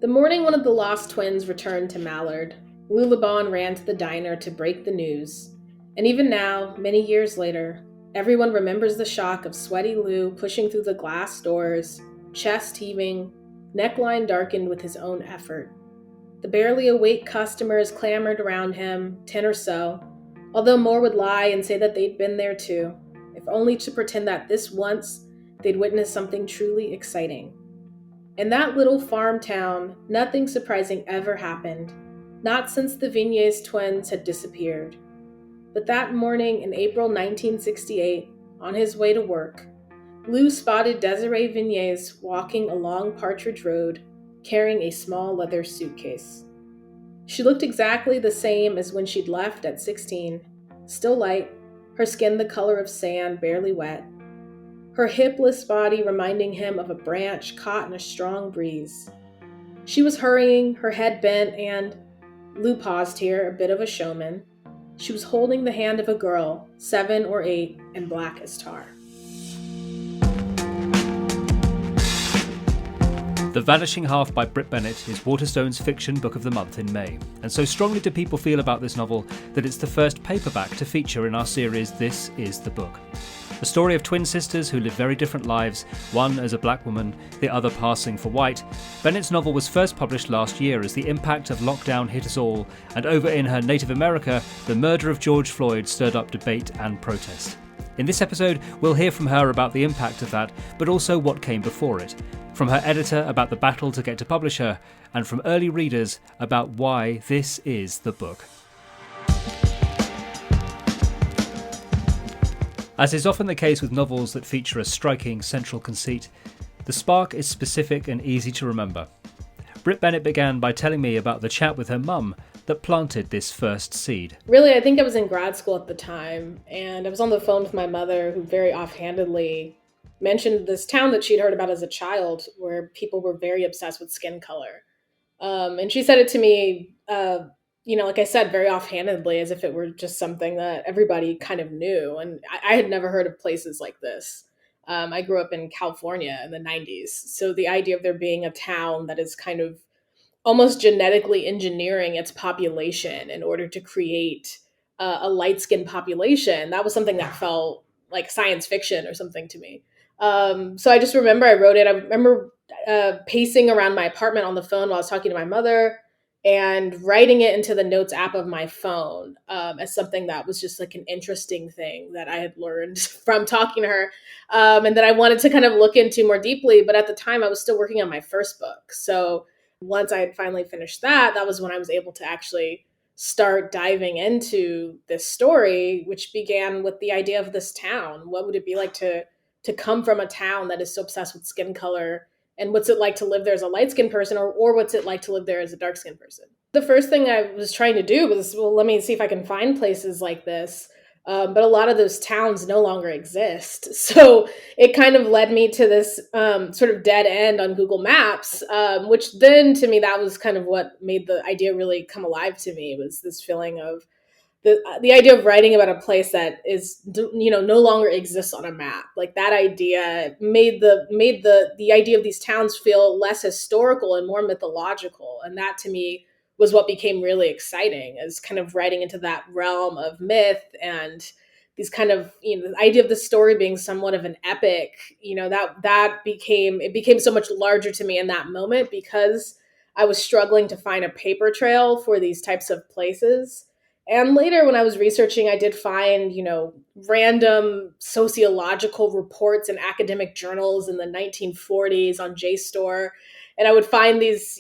The morning one of the lost twins returned to Mallard, Lou LeBon ran to the diner to break the news. And even now, many years later, everyone remembers the shock of sweaty Lou pushing through the glass doors, chest heaving, neckline darkened with his own effort. The barely awake customers clamored around him, 10 or so, although more would lie and say that they'd been there too, if only to pretend that this once they'd witnessed something truly exciting. In that little farm town, nothing surprising ever happened, not since the Vignes twins had disappeared. But that morning in April 1968, on his way to work, Lou spotted Desiree Vignes walking along Partridge Road, carrying a small leather suitcase. She looked exactly the same as when she'd left at 16, still light, her skin the color of sand, barely wet, her hipless body reminding him of a branch caught in a strong breeze. She was hurrying, her head bent, and, Lou paused here, a bit of a showman, she was holding the hand of a girl, 7 or 8, and black as tar. The Vanishing Half by Brit Bennett is Waterstones' fiction book of the month in May, and so strongly do people feel about this novel that it's the first paperback to feature in our series This Is the Book. A story of twin sisters who live very different lives, one as a black woman, the other passing for white. Bennett's novel was first published last year as the impact of lockdown hit us all, and over in her native America, the murder of George Floyd stirred up debate and protest. In this episode, we'll hear from her about the impact of that, but also what came before it. From her editor about the battle to get to publish her, and from early readers about why this is the book. As is often the case with novels that feature a striking central conceit, the spark is specific and easy to remember. Brit Bennett began by telling me about the chat with her mum that planted this first seed. Really, I think I was in grad school at the time, and I was on the phone with my mother, who very offhandedly mentioned this town that she'd heard about as a child, where people were very obsessed with skin color. And she said it to me, like I said, very offhandedly, as if it were just something that everybody kind of knew. And I had never heard of places like this. I grew up in California in the 90s. So the idea of there being a town that is kind of almost genetically engineering its population in order to create a light-skinned population, that was something that felt like science fiction or something to me. So I just remember I wrote it. I remember pacing around my apartment on the phone while I was talking to my mother and writing it into the notes app of my phone as something that was just like an interesting thing that I had learned from talking to her and that I wanted to kind of look into more deeply. But at the time I was still working on my first book. So once I had finally finished that, that was when I was able to actually start diving into this story, which began with the idea of this town. What would it be like to come from a town that is so obsessed with skin color? And what's it like to live there as a light-skinned person, or what's it like to live there as a dark-skinned person? The first thing I was trying to do was, well, let me see if I can find places like this. But a lot of those towns no longer exist. So it kind of led me to this sort of dead end on Google Maps, which then to me, that was kind of what made the idea really come alive to me, was this feeling of the idea of writing about a place that is, no longer exists on a map. Like that idea made the idea of these towns feel less historical and more mythological. And that to me was what became really exciting, as kind of writing into that realm of myth and these kind of, the idea of the story being somewhat of an epic, that became so much larger to me in that moment, because I was struggling to find a paper trail for these types of places. And later when I was researching, I did find, random sociological reports in academic journals in the 1940s on JSTOR. And I would find these,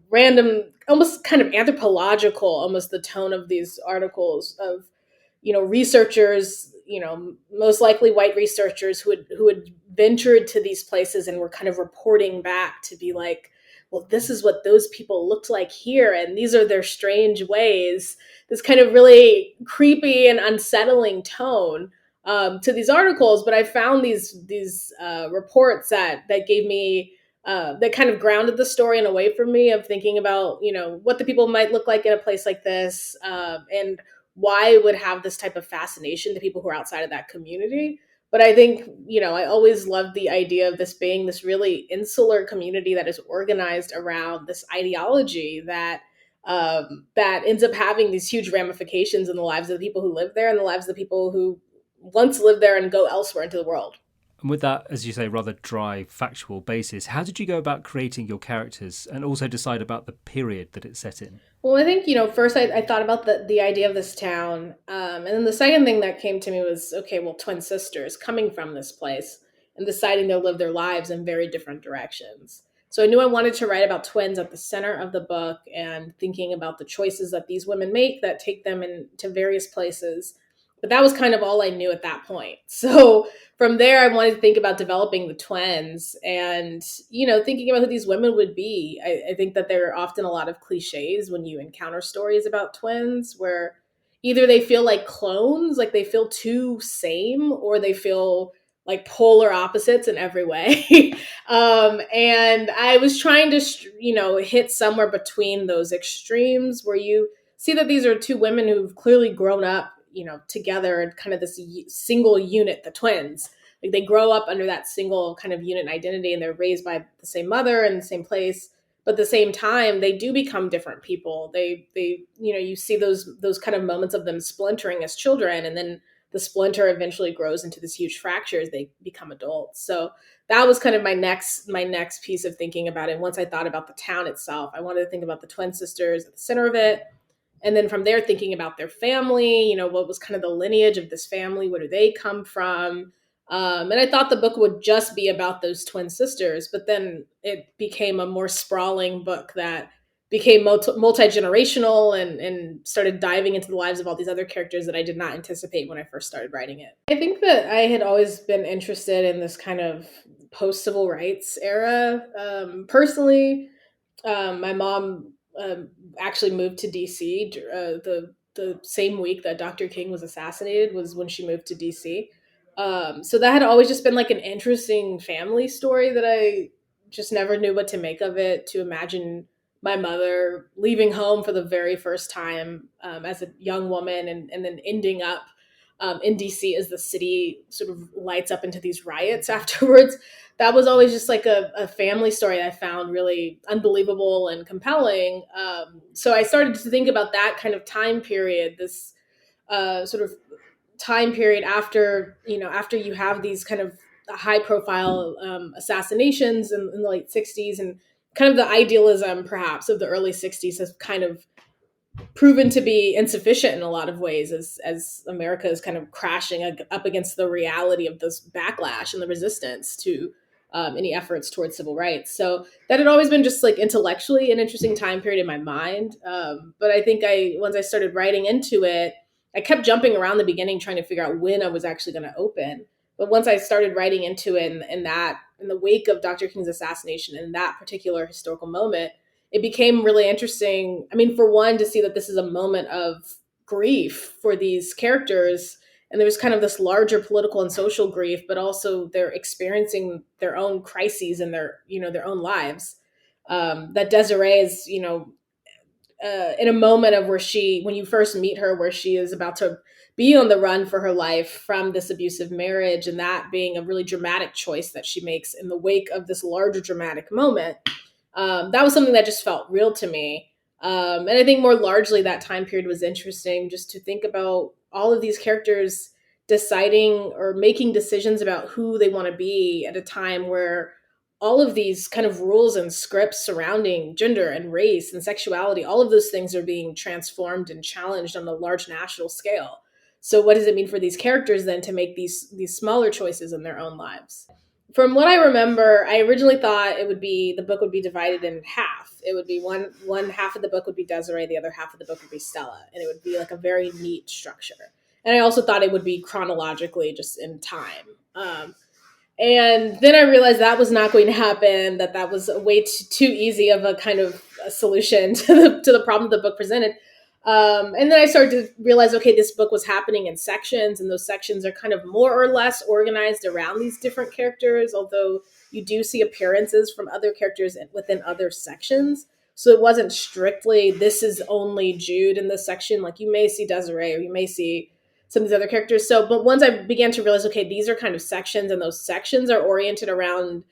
random, almost kind of anthropological, almost the tone of these articles of, researchers, most likely white researchers who had ventured to these places and were kind of reporting back to be like, well, this is what those people looked like here, and these are their strange ways. This kind of really creepy and unsettling tone to these articles. But I found these reports that gave me that kind of grounded the story in a way for me of thinking about what the people might look like in a place like this, and why it would have this type of fascination to people who are outside of that community. But I think, I always loved the idea of this being this really insular community that is organized around this ideology that ends up having these huge ramifications in the lives of the people who live there and the lives of the people who once lived there and go elsewhere into the world. And with that, as you say, rather dry, factual basis, how did you go about creating your characters and also decide about the period that it's set in? Well, I think, first I thought about the idea of this town. And then the second thing that came to me was, okay, well, twin sisters coming from this place and deciding they'll live their lives in very different directions. So I knew I wanted to write about twins at the center of the book and thinking about the choices that these women make that take them into various places. But that was kind of all I knew at that point. So from there, I wanted to think about developing the twins and, thinking about who these women would be. I think that there are often a lot of cliches when you encounter stories about twins where either they feel like clones, like they feel too same, or they feel like polar opposites in every way. And I was trying to, hit somewhere between those extremes where you see that these are two women who've clearly grown up, together in kind of this single unit, the twins. Like they grow up under that single kind of unit identity and they're raised by the same mother in the same place. But at the same time, they do become different people. They, you see those kind of moments of them splintering as children, and then the splinter eventually grows into this huge fracture as they become adults. So that was kind of my next piece of thinking about it. Once I thought about the town itself, I wanted to think about the twin sisters at the center of it, and then from there thinking about their family, what was kind of the lineage of this family, where do they come from. And I thought the book would just be about those twin sisters, but then it became a more sprawling book that became multi-generational and started diving into the lives of all these other characters that I did not anticipate when I first started writing it. I think that I had always been interested in this kind of post-civil rights era. Personally, my mom actually moved to DC. The same week that Dr. King was assassinated was when she moved to DC. So that had always just been like an interesting family story that I just never knew what to make of it. To imagine my mother leaving home for the very first time as a young woman, and then ending up in DC as the city sort of lights up into these riots afterwards. That was always just like a family story I found really unbelievable and compelling. So I started to think about that kind of time period, this sort of time period after you have these kind of high profile assassinations in the late 60s, and kind of the idealism perhaps of the early 60s has kind of proven to be insufficient in a lot of ways as America is kind of crashing up against the reality of this backlash and the resistance to any efforts towards civil rights. So that had always been just like intellectually an interesting time period in my mind. But I think once I started writing into it, I kept jumping around the beginning trying to figure out when I was actually going to open. But once I started writing into it, and that in the wake of Dr. King's assassination and that particular historical moment, it became really interesting. I mean, for one, to see that this is a moment of grief for these characters, and there's kind of this larger political and social grief, but also they're experiencing their own crises in their own lives. That Desiree is, in a moment of where when you first meet her, where she is about to be on the run for her life from this abusive marriage, and that being a really dramatic choice that she makes in the wake of this larger dramatic moment. That was something that just felt real to me. And I think more largely that time period was interesting, just to think about all of these characters deciding or making decisions about who they want to be at a time where all of these kind of rules and scripts surrounding gender and race and sexuality, all of those things are being transformed and challenged on a large national scale. So what does it mean for these characters then to make these smaller choices in their own lives? From what I remember, I originally thought the book would be divided in half. It would be one half of the book would be Desiree, the other half of the book would be Stella, and it would be like a very neat structure. And I also thought it would be chronologically, just in time. And then I realized that was not going to happen. That was a way too easy of a kind of a solution to the problem the book presented. And then I started to realize, okay, this book was happening in sections, and those sections are kind of more or less organized around these different characters, although you do see appearances from other characters within other sections. So it wasn't strictly, this is only Jude in this section. Like you may see Desiree, or you may see some of these other characters. So, but once I began to realize, okay, these are kind of sections, and those sections are oriented around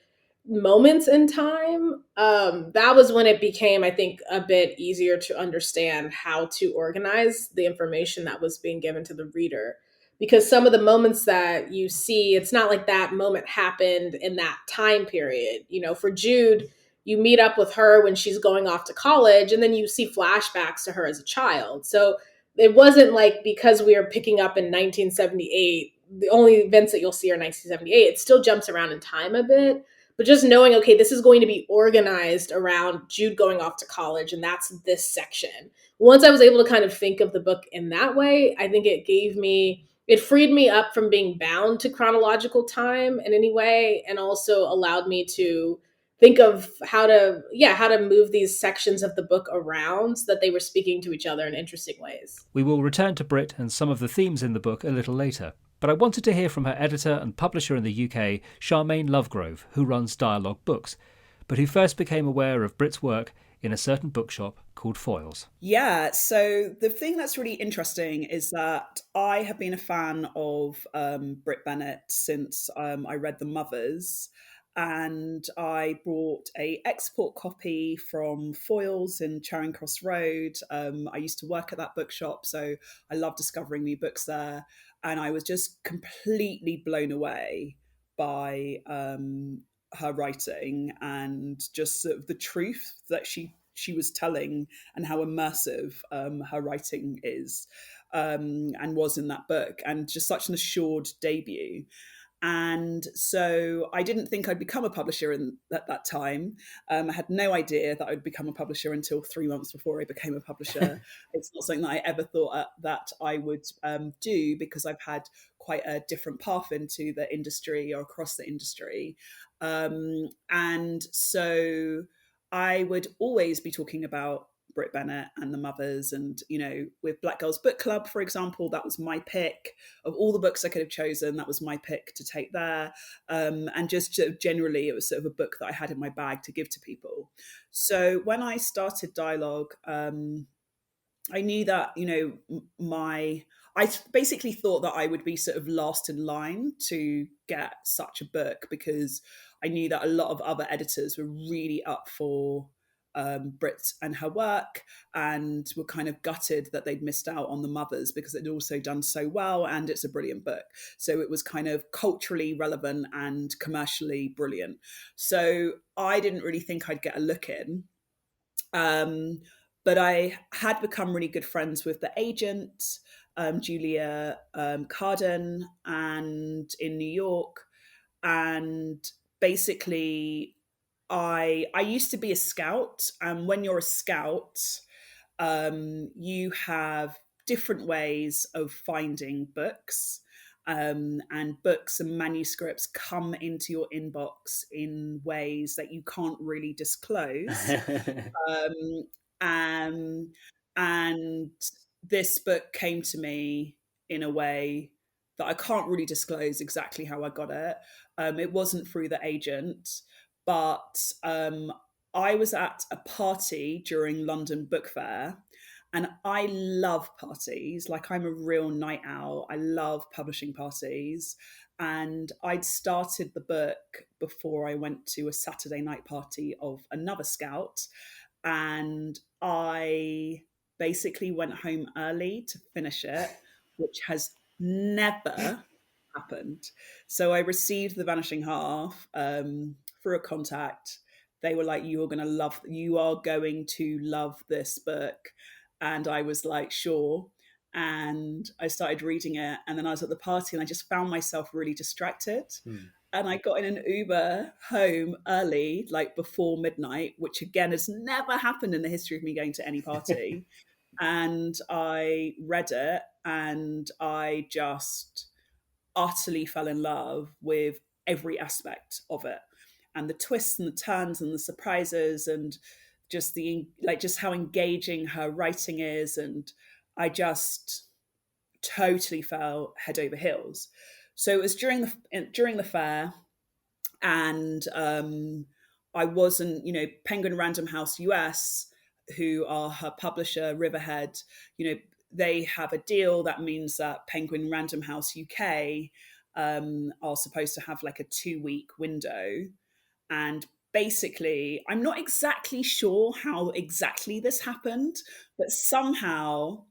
moments in time, that was when it became, I think, a bit easier to understand how to organize the information that was being given to the reader. Because some of the moments that you see, it's not like that moment happened in that time period. You know, for Jude, you meet up with her when she's going off to college, and then you see flashbacks to her as a child. So it wasn't like because we are picking up in 1978, the only events that you'll see are 1978. It still jumps around in time a bit, but just knowing, okay, this is going to be organized around Jude going off to college, and that's this section. Once I was able to kind of think of the book in that way, I think it freed me up from being bound to chronological time in any way, and also allowed me to think of how to move these sections of the book around so that they were speaking to each other in interesting ways. We will return to Brit and some of the themes in the book a little later, but I wanted to hear from her editor and publisher in the UK, Charmaine Lovegrove, who runs Dialogue Books, but who first became aware of Brit's work in a certain bookshop called Foyles. Yeah, so the thing that's really interesting is that I have been a fan of Brit Bennett since I read The Mothers, and I bought a export copy from Foyles in Charing Cross Road. I used to work at that bookshop, so I love discovering new books there, and I was just completely blown away by her writing and just sort of the truth that she was telling, and how immersive her writing is, and was in that book, and just such an assured debut. And so I didn't think I'd become a publisher at that time. I had no idea that I'd become a publisher until 3 months before I became a publisher. It's not something that I ever thought that I would do, because I've had quite a different path into the industry or across the industry. And so I would always be talking about Brit Bennett and The Mothers. And, you know, with Black Girls Book Club, for example, that was my pick of all the books I could have chosen. That was my pick to take there. And just sort of generally, it was sort of a book that I had in my bag to give to people. So when I started Dialogue, I knew that, you know, I basically thought that I would be sort of last in line to get such a book, because I knew that a lot of other editors were really up for Brit and her work, and were kind of gutted that they'd missed out on The Mothers, because it'd also done so well, and it's a brilliant book. So it was kind of culturally relevant and commercially brilliant. So I didn't really think I'd get a look in. But I had become really good friends with the agent, Julia Carden, and in New York. And basically, I used to be a scout, and when you're a scout, you have different ways of finding books. And books and manuscripts come into your inbox in ways that you can't really disclose. Um, um, and this book came to me in a way that I can't really disclose exactly how I got it. It wasn't through the agent, but I was at a party during London Book Fair, and I love parties. Like, I'm a real night owl. I love publishing parties. And I'd started the book before I went to a Saturday night party of another scout. And I basically went home early to finish it, which has never happened. So I received The Vanishing Half through a contact. They were like, you are going to love this book. And I was like, sure. And I started reading it. And then I was at the party, and I just found myself really distracted. And I got in an Uber home early, like before midnight, which again has never happened in the history of me going to any party. And I read it, and I just utterly fell in love with every aspect of it, and the twists and the turns and the surprises, and just how engaging her writing is. And I just totally fell head over heels. So it was during the fair, and I wasn't, Penguin Random House US, who are her publisher, Riverhead, they have a deal that means that Penguin Random House UK are supposed to have like a 2-week window. And basically, I'm not exactly sure how exactly this happened, but somehow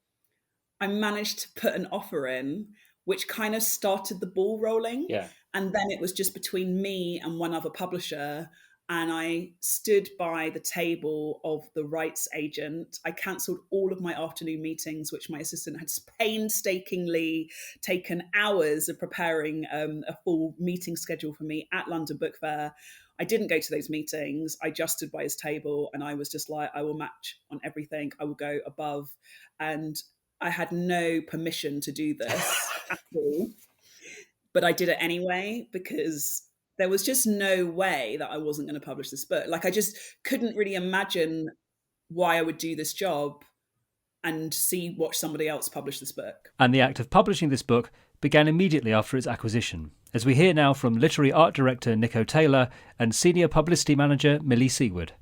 I managed to put an offer in, which kind of started the ball rolling. Yeah. And then it was just between me and one other publisher. And I stood by the table of the rights agent. I cancelled all of my afternoon meetings, which my assistant had painstakingly taken hours of preparing a full meeting schedule for me at London Book Fair. I didn't go to those meetings. I just stood by his table and I was just like, I will match on everything. I will go above. And I had no permission to do this at all, but I did it anyway because there was just no way that I wasn't going to publish this book. Like I just couldn't really imagine why I would do this job and watch somebody else publish this book. And the act of publishing this book began immediately after its acquisition, as we hear now from literary art director Nico Taylor and senior publicity manager Millie Seward.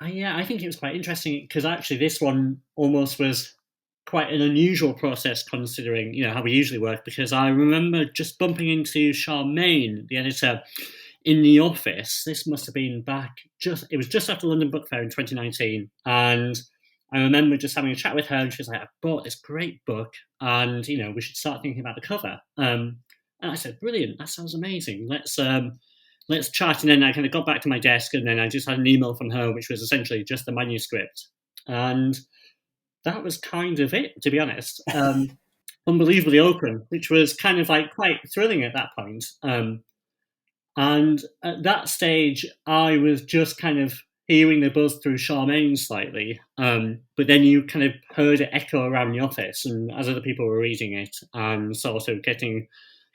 Yeah, I think it was quite interesting because actually this one almost was quite an unusual process considering, how we usually work, because I remember just bumping into Charmaine, the editor, in the office. This must have been it was just after London Book Fair in 2019. And I remember just having a chat with her and she was like, I bought this great book and, we should start thinking about the cover. And I said, brilliant, that sounds amazing. Let's chat. And then I kind of got back to my desk and then I just had an email from her, which was essentially just the manuscript. And that was kind of it, to be honest. Unbelievably open, which was kind of like quite thrilling at that point. And at that stage, I was just kind of hearing the buzz through Charmaine slightly. But then you kind of heard it echo around the office and as other people were reading it and sort of getting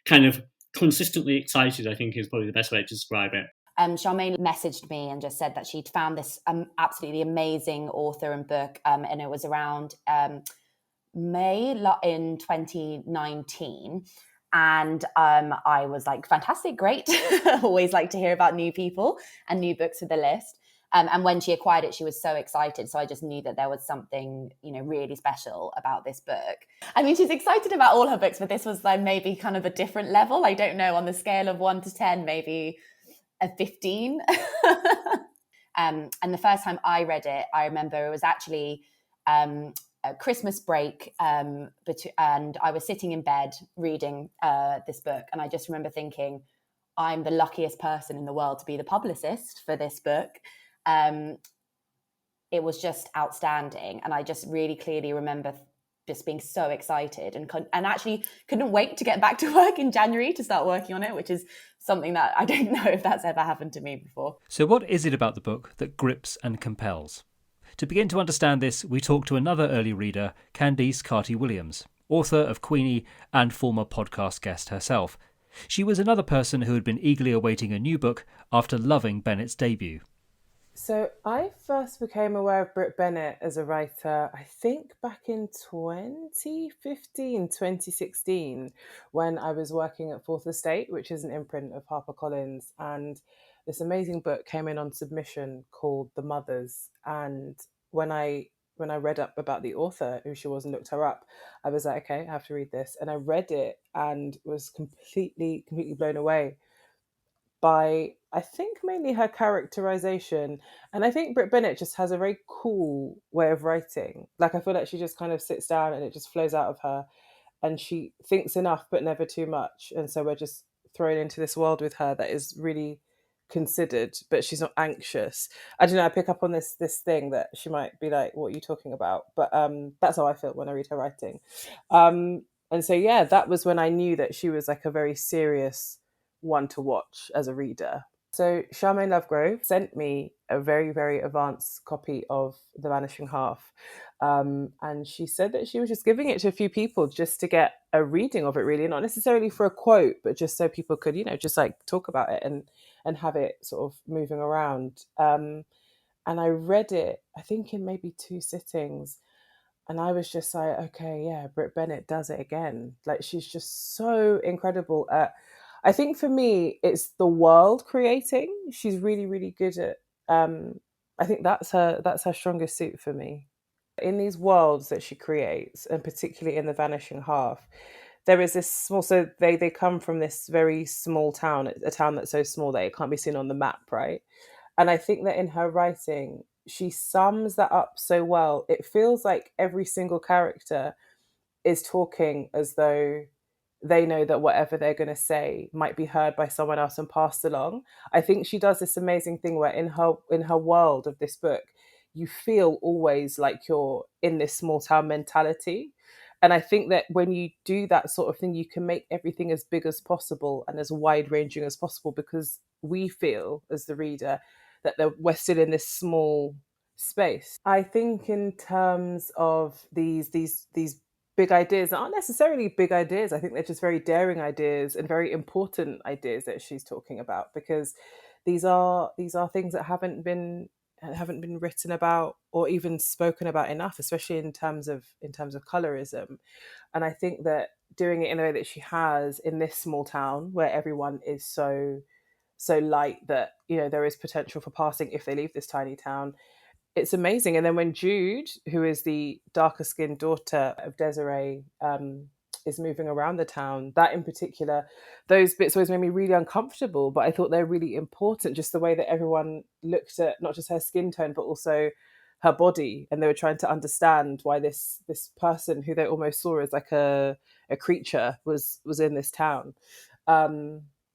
kind of consistently excited, I think is probably the best way to describe it. Charmaine messaged me and just said that she'd found this absolutely amazing author and book, and it was around May in 2019. And I was like, fantastic, great. Always like to hear about new people and new books for the list. And when she acquired it, she was so excited. So I just knew that there was something, really special about this book. I mean, she's excited about all her books, but this was like maybe kind of a different level. I don't know, on the scale of 1 to 10, maybe a 15. And the first time I read it, I remember it was actually a Christmas break, and I was sitting in bed reading this book, and I just remember thinking, I'm the luckiest person in the world to be the publicist for this book. It was just outstanding, and I just really clearly remember just being so excited and actually couldn't wait to get back to work in January to start working on it, which is something that I don't know if that's ever happened to me before. So what is it about the book that grips and compels? To begin to understand this, we talk to another early reader, Candice Carty-Williams, author of Queenie and former podcast guest herself. She was another person who had been eagerly awaiting a new book after loving Bennett's debut. So I first became aware of Brit Bennett as a writer, I think back in 2015, 2016, when I was working at Fourth Estate, which is an imprint of HarperCollins, and this amazing book came in on submission called The Mothers. And when I read up about the author, who she was, and looked her up, I was like, okay, I have to read this. And I read it and was completely blown away by, I think, mainly her characterization. And I think Brit Bennett just has a very cool way of writing. Like, I feel like she just kind of sits down and it just flows out of her. And she thinks enough, but never too much. And so we're just thrown into this world with her that is really considered, but she's not anxious. I don't know, I pick up on this thing that she might be like, what are you talking about? But that's how I feel when I read her writing. And so, yeah, that was when I knew that she was like a very serious one to watch as a reader. So Charmaine Lovegrove sent me a very, very advanced copy of The Vanishing Half. And she said that she was just giving it to a few people just to get a reading of it, really, not necessarily for a quote, but just so people could, just like talk about it and have it sort of moving around. And I read it, I think, in maybe 2 sittings. And I was just like, okay, yeah, Brit Bennett does it again. Like, she's just so incredible at, I think for me, it's the world creating. She's really, really good at, I think that's her strongest suit for me. In these worlds that she creates, and particularly in the Vanishing Half, there is this small, so they come from this very small town, a town that's so small that it can't be seen on the map, right? And I think that in her writing, she sums that up so well. It feels like every single character is talking as though they know that whatever they're going to say might be heard by someone else and passed along. I think she does this amazing thing where in her world of this book, you feel always like you're in this small town mentality. And I think that when you do that sort of thing, you can make everything as big as possible and as wide ranging as possible, because we feel as the reader that we're still in this small space. I think in terms of these big ideas that aren't necessarily big ideas. I think they're just very daring ideas and very important ideas that she's talking about, because these are things that haven't been written about or even spoken about enough, especially in terms of colorism. And I think that doing it in the way that she has in this small town where everyone is so light that there is potential for passing if they leave this tiny town, it's amazing. And then when Jude, who is the darker skinned daughter of Desiree, is moving around the town, that in particular, those bits always made me really uncomfortable, but I thought they're really important, just the way that everyone looked at not just her skin tone, but also her body. And they were trying to understand why this person who they almost saw as like a creature was in this town.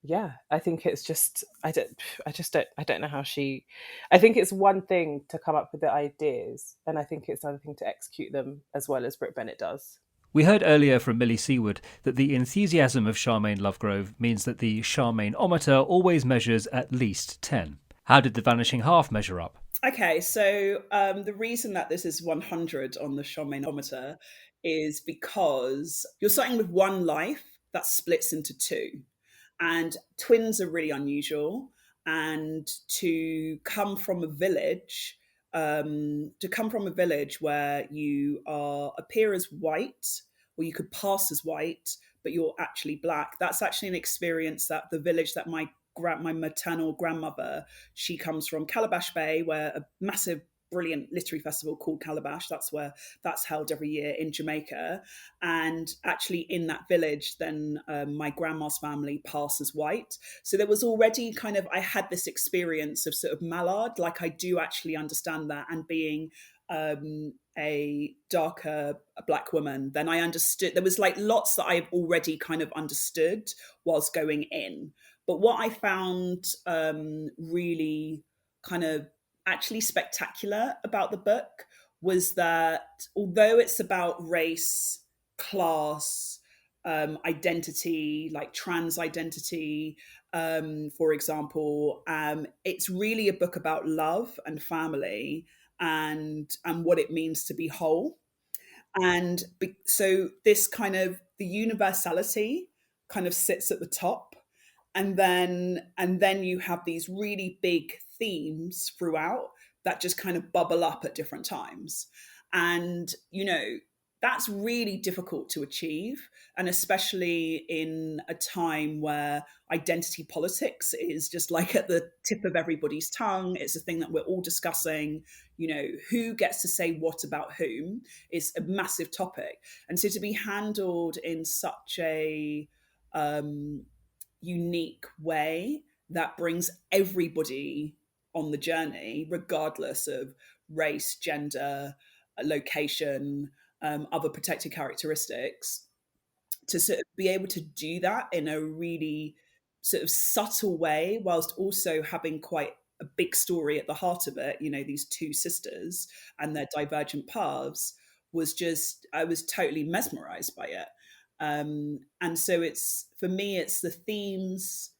Yeah, I think it's just I don't know how she. I think it's one thing to come up with the ideas, and I think it's another thing to execute them as well as Brit Bennett does. We heard earlier from Millie Seward that the enthusiasm of Charmaine Lovegrove means that the Charmaine-ometer always measures at least 10. How did The Vanishing Half measure up? Okay, so the reason that this is 100 on the Charmaine-ometer is because you're starting with one life that splits into two. And twins are really unusual. And to come from a village, where you appear as white, or you could pass as white, but you're actually black. That's actually an experience that the village that my maternal grandmother, she comes from, Calabash Bay, where a massive brilliant literary festival called Calabash, that's held every year in Jamaica. And actually in that village, then my grandma's family passes white. So there was already I had this experience of sort of Mallard, like I do actually understand that. And being a darker black woman, then I understood, there was like lots that I've already kind of understood whilst going in. But what I found really kind of actually spectacular about the book was that although it's about race, class, identity, like trans identity, for example, it's really a book about love and family and what it means to be whole. And so this kind of the universality kind of sits at the top, and then you have these really big themes throughout that just kind of bubble up at different times. And that's really difficult to achieve, and especially in a time where identity politics is just like at the tip of everybody's tongue. It's a thing that we're all discussing. Who gets to say what about whom is a massive topic. And so to be handled in such a unique way that brings everybody on the journey, regardless of race, gender, location, other protected characteristics, to sort of be able to do that in a really sort of subtle way, whilst also having quite a big story at the heart of it, these two sisters and their divergent paths, I was totally mesmerized by it. And so for me, it's the themes,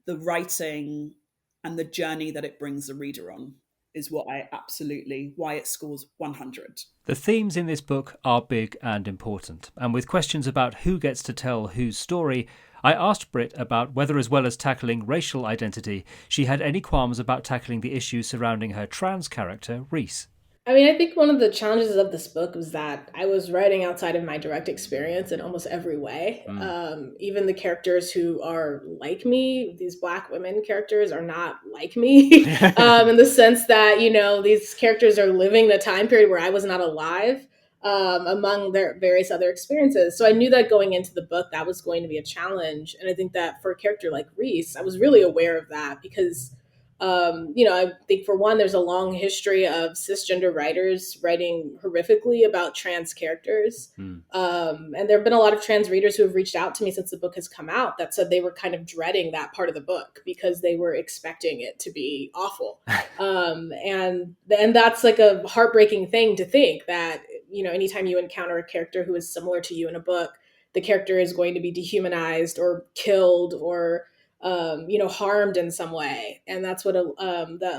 the writing, and the journey that it brings the reader on is why it scores 100. The themes in this book are big and important, and with questions about who gets to tell whose story, I asked Brit about whether, as well as tackling racial identity, she had any qualms about tackling the issues surrounding her trans character, Reese. I mean, I think one of the challenges of this book was that I was writing outside of my direct experience in almost every way. Even the characters who are like me, these Black women characters, are not like me in the sense that, you know, these characters are living the time period where I was not alive, among their various other experiences. So I knew that going into the book, that was going to be a challenge. And I think that for a character like Reese, I was really aware of that because you know, I think for one, there's a long history of cisgender writers writing horrifically about trans characters. And there have been a lot of trans readers who have reached out to me since the book has come out that said they were kind of dreading that part of the book because they were expecting it to be awful. And that's like a heartbreaking thing to think that, you know, anytime you encounter a character who is similar to you in a book, the character is going to be dehumanized or killed or you know, harmed in some way. And that's what a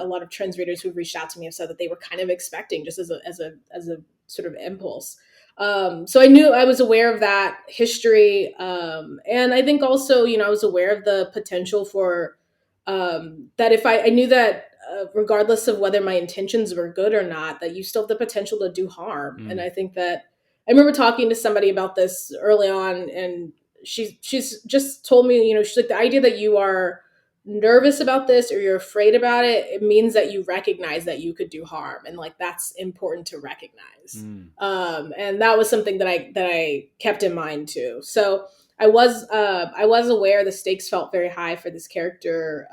lot of trans readers who've reached out to me have said that they were kind of expecting just as a sort of impulse. So I was aware of that history. And I think also, you know, I was aware of the potential for that if I knew that regardless of whether my intentions were good or not, that you still have the potential to do harm. And I think that I remember talking to somebody about this early on, and she's just told me, you know, she's like, the idea that you are nervous about this or you're afraid about it, it means that you recognize that you could do harm, and like that's important to recognize. And that was something that I kept in mind too. So I was aware the stakes felt very high for this character,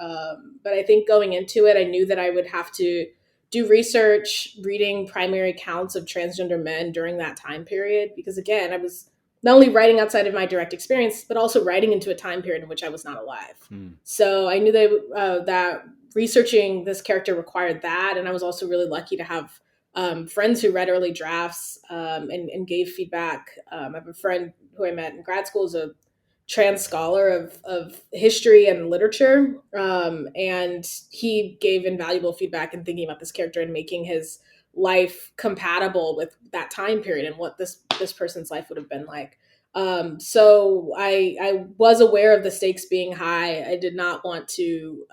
but I think going into it, I knew that I would have to do research, reading primary accounts of transgender men during that time period, because again, I was not only writing outside of my direct experience, but also writing into a time period in which I was not alive. So I knew that researching this character required that. And I was also really lucky to have friends who read early drafts and gave feedback. I have a friend who I met in grad school is a trans scholar of history and literature. And he gave invaluable feedback in thinking about this character and making his life compatible with that time period and what this person's life would have been like. So I was aware of the stakes being high. I did not want to,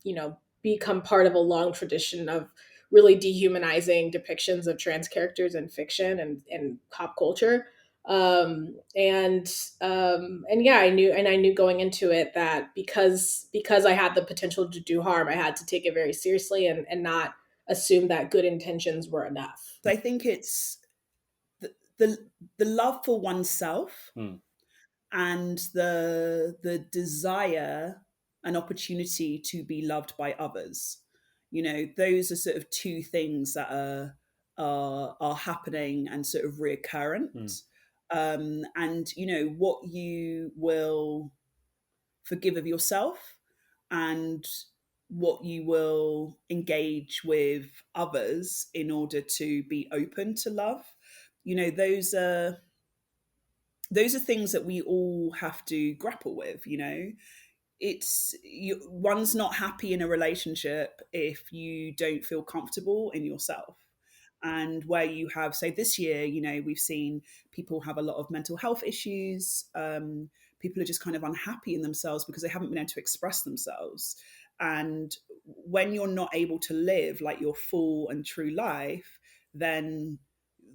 you know, become part of a long tradition of really dehumanizing depictions of trans characters in fiction and pop culture. And yeah, I knew going into it that because I had the potential to do harm, I had to take it very seriously and not assume that good intentions were enough. So I think it's the love for oneself and the desire and opportunity to be loved by others. You know, those are sort of two things that are happening and sort of reoccurrent. And you know what you will forgive of yourself and what you will engage with others in order to be open to love. You know, those are things that we all have to grapple with. You know, one's not happy in a relationship if you don't feel comfortable in yourself. And where you have, say, this year, you know, we've seen people have a lot of mental health issues. People are just kind of unhappy in themselves because they haven't been able to express themselves. And when you're not able to live like your full and true life, then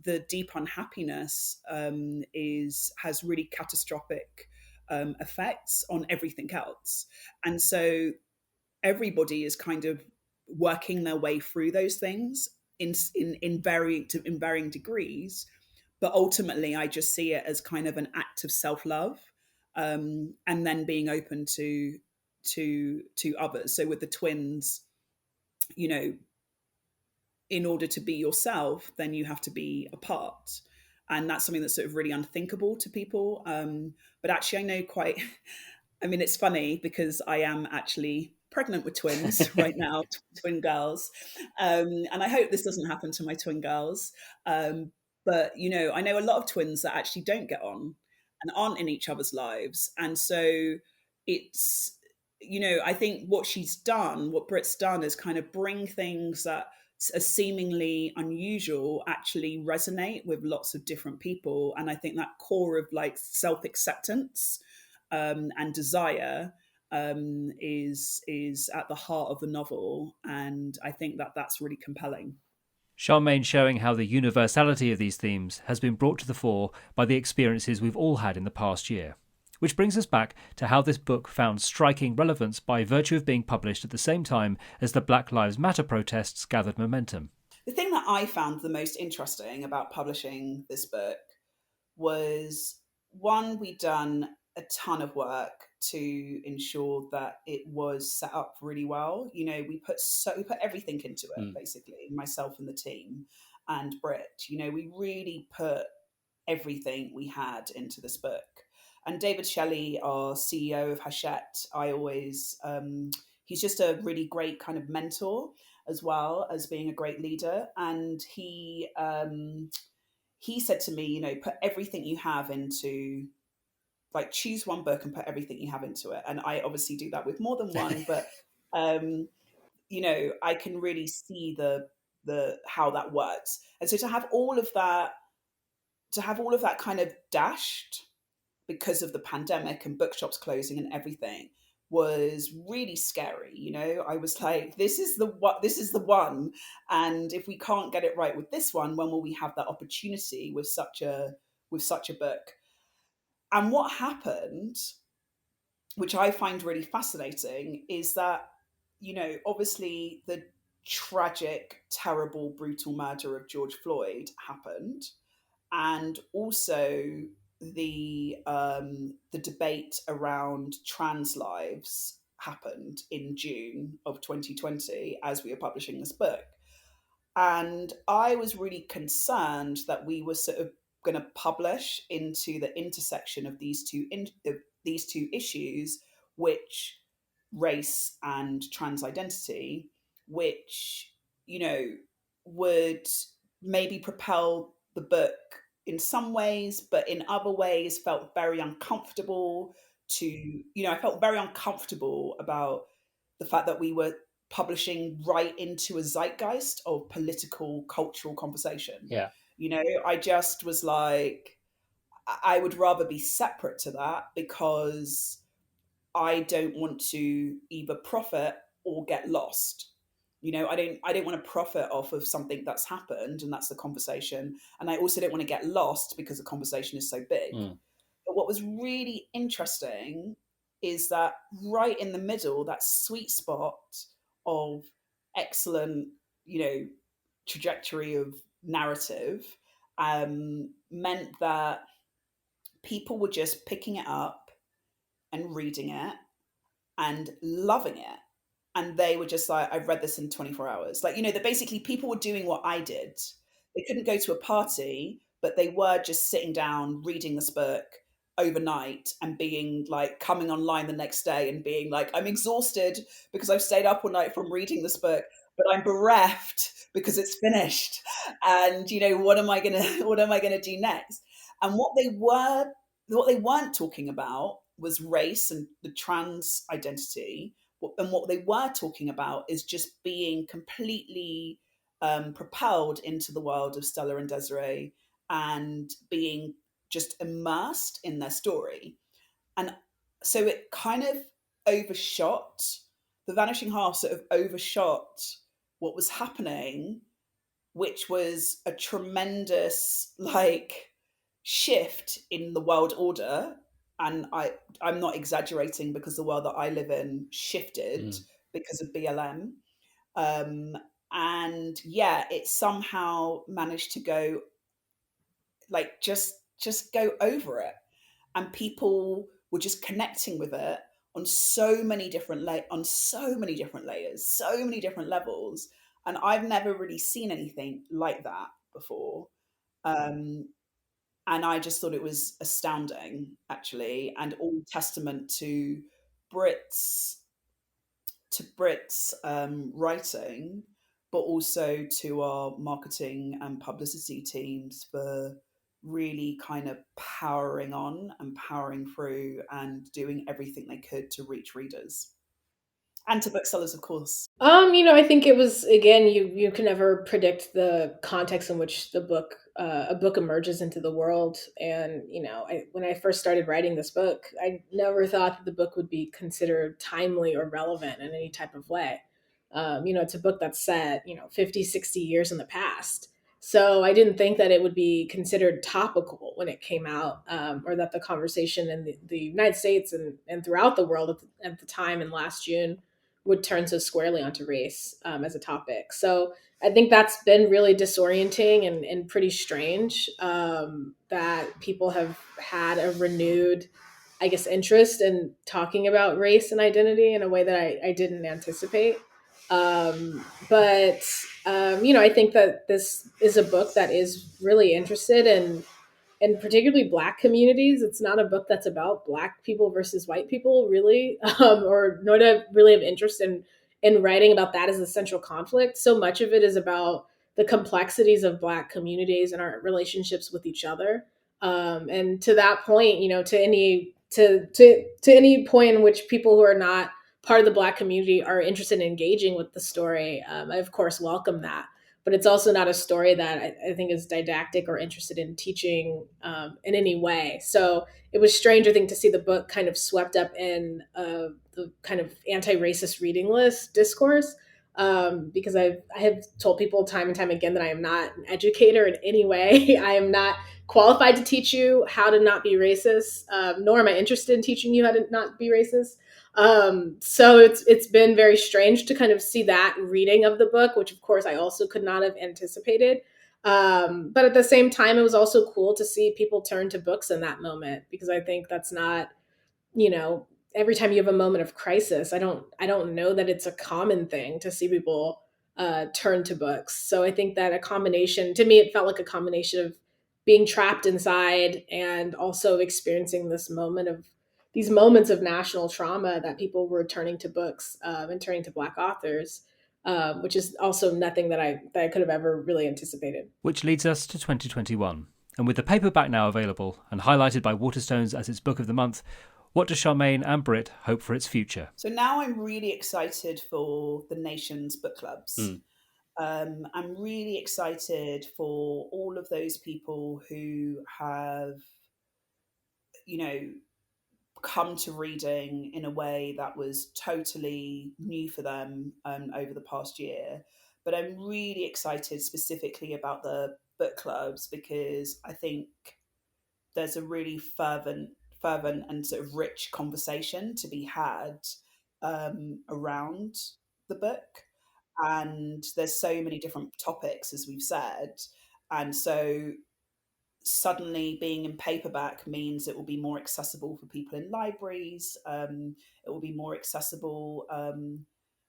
the deep unhappiness has really catastrophic effects on everything else. And so everybody is kind of working their way through those things in varying degrees. But ultimately, I just see it as kind of an act of self-love, and then being open to others. So with the twins, you know, in order to be yourself, then you have to be apart. And that's something that's sort of really unthinkable to people. But actually, I know quite, I mean, it's funny because I am actually pregnant with twins right now, twin girls. And I hope this doesn't happen to my twin girls. But, you know, I know a lot of twins that actually don't get on and aren't in each other's lives. And so it's, you know, I think what Brit's done is kind of bring things that are seemingly unusual actually resonate with lots of different people. And I think that core of like self-acceptance and desire is at the heart of the novel. And I think that that's really compelling. Charmaine showing how the universality of these themes has been brought to the fore by the experiences we've all had in the past year. Which brings us back to how this book found striking relevance by virtue of being published at the same time as the Black Lives Matter protests gathered momentum. The thing that I found the most interesting about publishing this book was, one, we'd done a ton of work to ensure that it was set up really well. You know, we put everything into it, basically, myself and the team and Brit. You know, we really put everything we had into this book. And David Shelley, our CEO of Hachette, he's just a really great kind of mentor, as well as being a great leader. And he said to me, you know, put everything you have into, like, choose one book and put everything you have into it. And I obviously do that with more than one, but you know, I can really see the how that works. And so to have all of that kind of dashed because of the pandemic and bookshops closing and everything was really scary. You know, I was like, this is the one. And if we can't get it right with this one, when will we have that opportunity with such a book? And what happened, which I find really fascinating, is that, you know, obviously the tragic, terrible, brutal murder of George Floyd happened, and also the debate around trans lives happened in June of 2020 as we were publishing this book. And I was really concerned that we were sort of going to publish into the intersection of these two issues, which race and trans identity, which, you know, would maybe propel the book in some ways, but in other ways felt very uncomfortable I felt very uncomfortable about the fact that we were publishing right into a zeitgeist of political, cultural conversation. Yeah. You know, I just was like, I would rather be separate to that, because I don't want to either profit or get lost. You know, I don't want to profit off of something that's happened and that's the conversation. And I also don't want to get lost because the conversation is so big. But what was really interesting is that right in the middle, that sweet spot of excellent, you know, trajectory of narrative, meant that people were just picking it up and reading it and loving it. And they were just like, I've read this in 24 hours. Like, you know, that basically people were doing what I did. They couldn't go to a party, but they were just sitting down, reading this book overnight and being like, coming online the next day and being like, I'm exhausted because I've stayed up all night from reading this book, but I'm bereft because it's finished. And, you know, what am I gonna do next? And what they weren't talking about was race and the trans identity. And what they were talking about is just being completely propelled into the world of Stella and Desiree and being just immersed in their story. And so it kind of overshot, the Vanishing Half sort of overshot what was happening, which was a tremendous like shift in the world order. And I'm not exaggerating, because the world that I live in shifted because of BLM. And yeah, it somehow managed to go like just go over it, and people were just connecting with it on so many different layers, so many different levels. And I've never really seen anything like that before. And I just thought it was astounding, actually, and all testament to Brit's writing, but also to our marketing and publicity teams for really kind of powering on and powering through and doing everything they could to reach readers. And to booksellers, of course. You know, I think it was, again, you can never predict the context in which a book emerges into the world. And you know, when I first started writing this book, I never thought that the book would be considered timely or relevant in any type of way. It's a book that's set, 50, 60 years in the past. So I didn't think that it would be considered topical when it came out, or that the conversation in the United States and throughout the world at the time in last June would turn so squarely onto race as a topic. So I think that's been really disorienting and pretty strange, that people have had a renewed, I guess, interest in talking about race and identity in a way that I didn't anticipate. But I think that this is a book that is really interested in particularly Black communities. It's not a book that's about Black people versus white people, really, or nor do I really have interest in writing about that as a central conflict. So much of it is about the complexities of Black communities and our relationships with each other. And to that point, to any point in which people who are not part of the Black community are interested in engaging with the story, I of course welcome that. But it's also not a story that I think is didactic or interested in teaching in any way. So it was strange, I think, to see the book kind of swept up in the kind of anti-racist reading list discourse, because I have told people time and time again that I am not an educator in any way. I am not qualified to teach you how to not be racist, nor am I interested in teaching you how to not be racist. So it's been very strange to kind of see that reading of the book, which of course I also could not have anticipated. But at the same time, it was also cool to see people turn to books in that moment, because I think that's not, you know, every time you have a moment of crisis, I don't know that it's a common thing to see people turn to books. So I think that a combination, to me, it felt like a combination of being trapped inside and also experiencing these moments of national trauma, that people were turning to books, and turning to Black authors, which is also nothing that I could have ever really anticipated. Which leads us to 2021. And with the paperback now available and highlighted by Waterstones as its book of the month, what do Charmaine and Brit hope for its future? So now I'm really excited for the nation's book clubs. I'm really excited for all of those people who have, come to reading in a way that was totally new for them over the past year. But I'm really excited specifically about the book clubs, because I think there's a really fervent and sort of rich conversation to be had around the book. And there's so many different topics, as we've said. And so suddenly being in paperback means it will be more accessible for people in libraries. It will be more accessible, and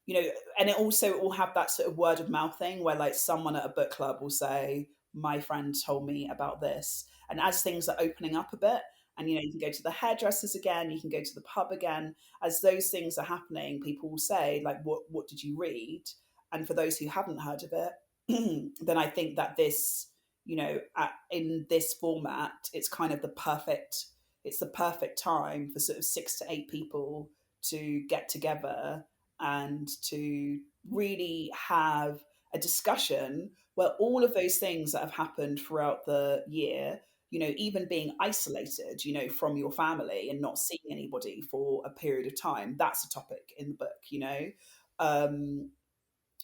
it also will have that sort of word of mouth thing where like someone at a book club will say, my friend told me about this. And as things are opening up a bit, and you can go to the hairdressers again, you can go to the pub again, as those things are happening, people will say like, what did you read? And for those who haven't heard of it, then I think that this, in this format, it's kind of it's the perfect time for sort of 6 to 8 people to get together and to really have a discussion where all of those things that have happened throughout the year, even being isolated, from your family and not seeing anybody for a period of time, that's a topic in the book.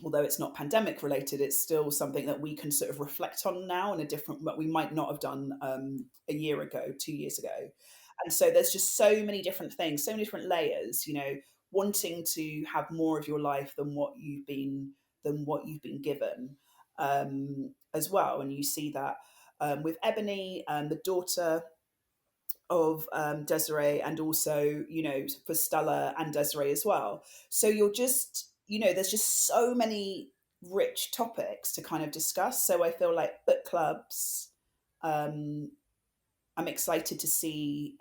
Although it's not pandemic related, it's still something that we can sort of reflect on now in a different, what we might not have done a year ago, 2 years ago. And so there's just so many different things, so many different layers, wanting to have more of your life than what you've been given, as well. And you see that with Ebony, the daughter of Desiree, and also, for Stella and Desiree as well. So you're just, there's just so many rich topics to kind of discuss. So I feel like book clubs, I'm excited to see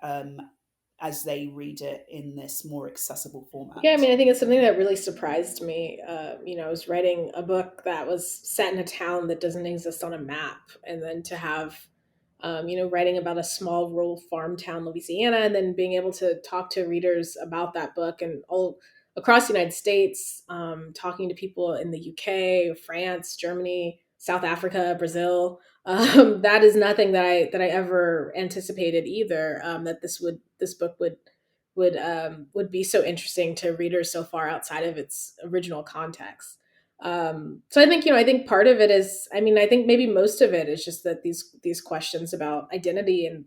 as they read it in this more accessible format. Yeah, I mean, I think it's something that really surprised me. I was writing a book that was set in a town that doesn't exist on a map, and then to have, writing about a small rural farm town, Louisiana, and then being able to talk to readers about that book and all across the United States, talking to people in the UK, France, Germany, South Africa, Brazil. That is nothing that I ever anticipated either. That this book would be so interesting to readers so far outside of its original context. So I think part of it is, I think maybe most of it is just that these questions about identity and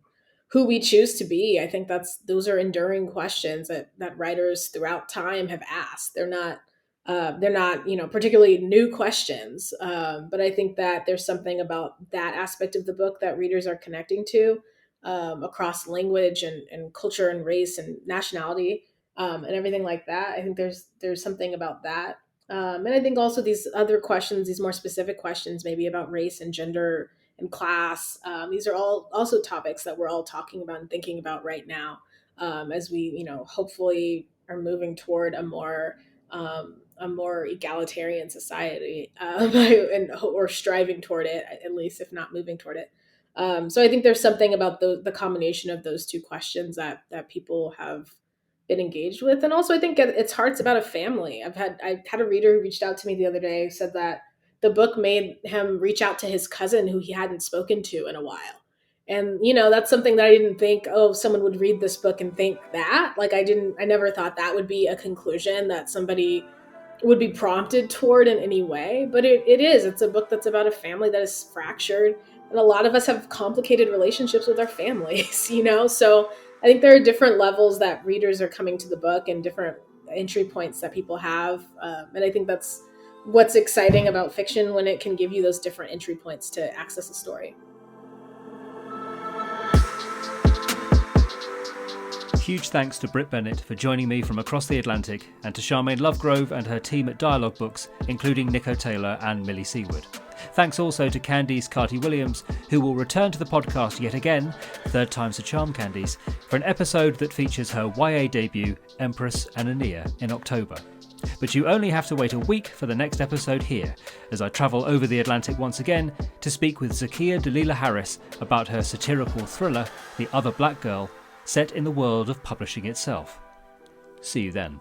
who we choose to be. I think those are enduring questions that writers throughout time have asked. They're not particularly new questions, but I think that there's something about that aspect of the book that readers are connecting to, across language and culture and race and nationality, and everything like that. I think there's something about that. And I think also these other questions, these more specific questions, maybe about race and gender and class, these are all also topics that we're all talking about and thinking about right now, as we, hopefully are moving toward a more egalitarian society, or striving toward it, at least, if not moving toward it. So I think there's something about the combination of those two questions that people have been engaged with. And also I think at its heart's about a family. I had a reader who reached out to me the other day, who said that the book made him reach out to his cousin who he hadn't spoken to in a while. And, that's something that I didn't think, oh, someone would read this book and think that. Like, I never thought that would be a conclusion that somebody would be prompted toward in any way. But it is. It's a book that's about a family that is fractured. And a lot of us have complicated relationships with our families, So I think there are different levels that readers are coming to the book and different entry points that people have. And I think that's what's exciting about fiction, when it can give you those different entry points to access a story. Huge thanks to Brit Bennett for joining me from across the Atlantic, and to Charmaine Lovegrove and her team at Dialogue Books, including Nico Taylor and Millie Seaward. Thanks also to Candice Carty-Williams, who will return to the podcast yet again, third time's a charm, Candice, for an episode that features her YA debut, Empress and Aeneas, in October. But you only have to wait a week for the next episode here, as I travel over the Atlantic once again to speak with Zakiya Dalila Harris about her satirical thriller, The Other Black Girl, set in the world of publishing itself. See you then.